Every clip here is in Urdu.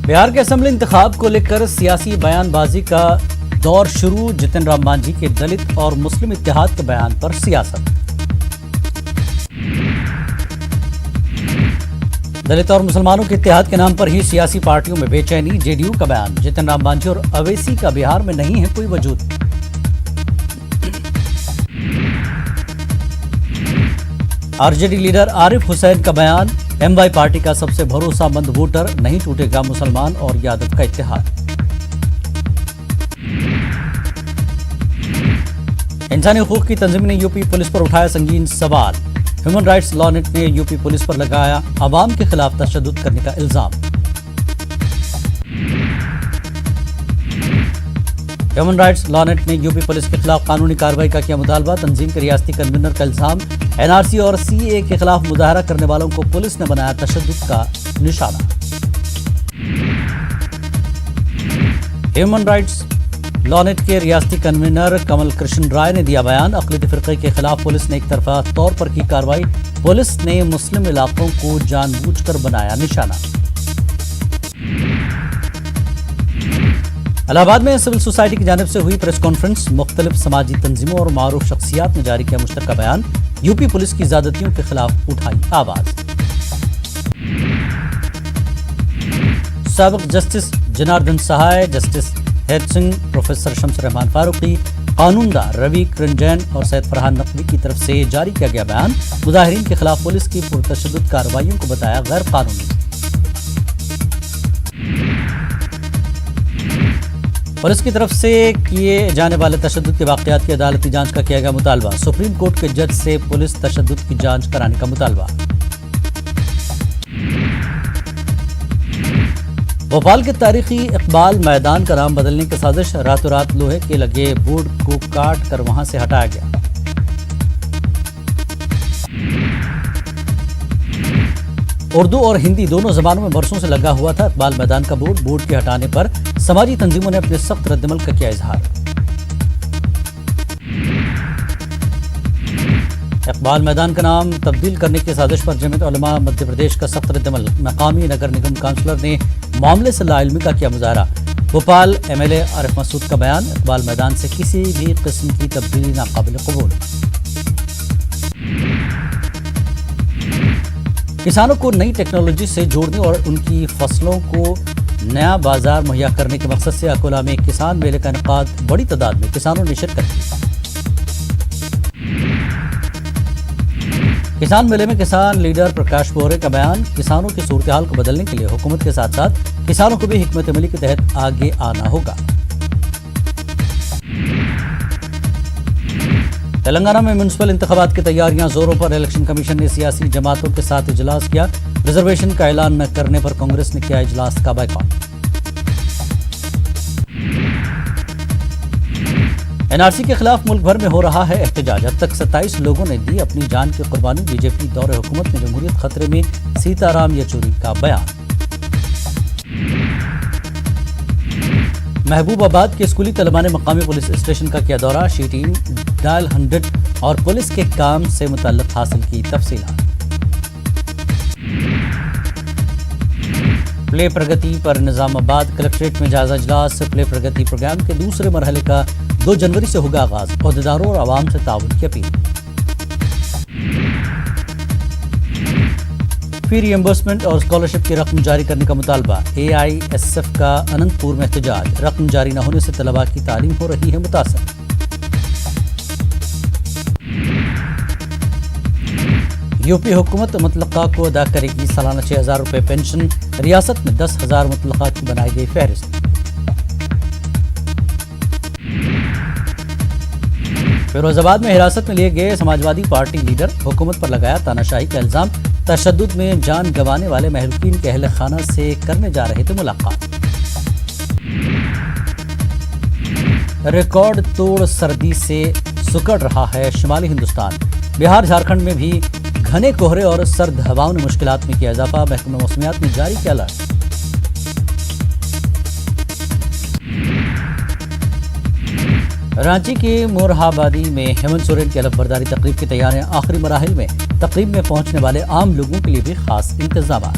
بہار کے اسمبلی انتخاب کو لے کر سیاسی بیان بازی کا دور شروع، جتن رام مانجھی کے دلت اور مسلم اتحاد کے بیان پر سیاست۔ دلت اور مسلمانوں کے اتحاد کے نام پر ہی سیاسی پارٹیوں میں بے چینی، جے ڈی یو کا بیان، جتن رام مانجھی اور اویسی کا بہار میں نہیں ہے کوئی وجود۔ آر جے ڈی لیڈر عارف حسین کا بیان، ایم وائی پارٹی کا سب سے بھروسہ مند ووٹر، نہیں ٹوٹے گا مسلمان اور یادو کا اتحاد۔ انسانی حقوق کی تنظیم نے یو پی پولیس پر اٹھایا سنگین سوال، ہیومن رائٹس لا نیٹ نے یو پی پولیس پر لگایا عوام کے خلاف تشدد کرنے کا الزام۔ ہیومن رائٹس لا نیٹ نے یو پی پولیس کے خلاف قانونی کارروائی کا کیا مطالبہ، تنظیم کے ریاستی کنوینر کا الزام، این آر سی اور سی اے کے خلاف مظاہرہ کرنے والوں کو پولیس نے بنایا تشدد کا نشانہ۔ ہیومن رائٹس لا نیٹ کے ریاستی کنوینر کمل کرشن رائے نے دیا بیان، اقلیتی فرقے کے خلاف پولیس نے ایک طرفہ طور پر کی کارروائی، پولیس نے مسلم علاقوں کو جان بوجھ کر بنایا نشانہ۔ الہ آباد میں سول سوسائٹی کی جانب سے ہوئی پریس کانفرنس، مختلف سماجی تنظیموں اور معروف شخصیات نے جاری کیا مشترکہ بیان، یو پی پولیس کی زیادتیوں کے خلاف اٹھائی آواز۔ سابق justice جناردن Sahai, justice ہیت Singh, professor شمس رحمان فاروقی، قانون داں روی کرنجین اور سید فرحان نقوی کی طرف سے جاری کیا گیا بیان، مظاہرین کے خلاف پولیس کی پرتشدد کارروائیوں کو بتایا غیر قانونی۔ پولیس کی طرف سے کیے جانے والے تشدد کے واقعات کی عدالتی جانچ کا کیا گیا مطالبہ، سپریم کورٹ کے جج سے پولیس تشدد کی جانچ کرانے کا مطالبہ۔ بھوپال کے تاریخی اقبال میدان کا نام بدلنے کی سازش، راتوں رات لوہے کے لگے بورڈ کو کاٹ کر وہاں سے ہٹایا گیا۔ اردو اور ہندی دونوں زبانوں میں برسوں سے لگا ہوا تھا اقبال میدان کا بورڈ کے ہٹانے پر سماجی تنظیموں نے اپنے سخت رد عمل کا کیا اظہار۔ اقبال میدان کا نام تبدیل کرنے کی سازش پر جمعیت علماء مدھیہ پردیش کا سخت رد عمل، مقامی نگر نگم کونسلر نے معاملے سے لاعلمی کا کیا مظاہرہ۔ بھوپال ایم ایل اے عارف مسعود کا بیان، اقبال میدان سے کسی بھی قسم کی تبدیلی ناقابل قبول۔ کسانوں کو نئی ٹیکنالوجی سے جوڑنے اور ان کی فصلوں کو نیا بازار مہیا کرنے کے مقصد سے اکولا میں کسان میلے کا انعقاد، بڑی تعداد میں کسانوں نے شرکت کی۔ کسان میلے میں کسان لیڈر پرکاش بورے کا بیان، کسانوں کی صورتحال کو بدلنے کے لیے حکومت کے ساتھ ساتھ کسانوں کو بھی حکمت عملی کے تحت آگے آنا ہوگا۔ تلنگانہ میں میونسپل انتخابات کی تیاریاں زوروں پر، الیکشن کمیشن نے سیاسی جماعتوں کے ساتھ اجلاس کیا، ریزرویشن کا اعلان نہ کرنے پر کانگریس نے کیا اجلاس کا بائیکاٹ۔ این آر سی کے خلاف ملک بھر میں ہو رہا ہے احتجاج، اب تک 27 لوگوں نے دی اپنی جان کی قربانی، بی جے پی دور حکومت میں جمہوریت خطرے میں، سیتا رام یچوری کا بیان۔ محبوب آباد کے اسکولی طلباء نے مقامی پولیس اسٹیشن کا کیا دورہ، شی ٹیم، ڈائل 100 اور پولیس کے کام سے متعلق حاصل کی تفصیلات۔ پلے پرگتی پر نظام آباد کلکٹریٹ میں جائزہ اجلاس، پلے پرگتی پروگرام کے دوسرے مرحلے کا 2 جنوری سے ہوگا آغاز، عہدیداروں اور عوام سے تعاون کی اپیل۔ فی ری ایمبرسمنٹ اور اسکالرشپ کی رقم جاری کرنے کا مطالبہ، اے آئی ایس ایف کا اننت پور میں احتجاج، رقم جاری نہ ہونے سے طلباء کی تعلیم ہو رہی ہے متاثر۔ یو پی حکومت مطلقہ کو ادا کرے گی سالانہ 6,000 روپے پینشن، ریاست میں 10,000 مطلقات کی بنائی گئی فہرست۔ فیروز آباد میں حراست میں لیے گئے سماجوادی پارٹی لیڈر، حکومت پر لگایا تاناشاہی کا الزام، تشدد میں جان گنوانے والے مہلوکین کے اہل خانہ سے کرنے جا رہے تھے ملاقات۔ ریکارڈ توڑ سردی سے سکڑ رہا ہے شمالی ہندوستان، بہار جھارکھنڈ میں بھی گھنے کوہرے اور سرد ہواؤں نے مشکلات میں کیا اضافہ، محکمہ موسمیات نے جاری کیا الرٹ۔ رانچی کے مورہابادی میں ہیمنت سورین کی علف برداری تقریب کی تیاریاں آخری مراحل میں، تقریب میں پہنچنے والے عام لوگوں کے لیے بھی خاص انتظامات۔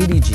ADG।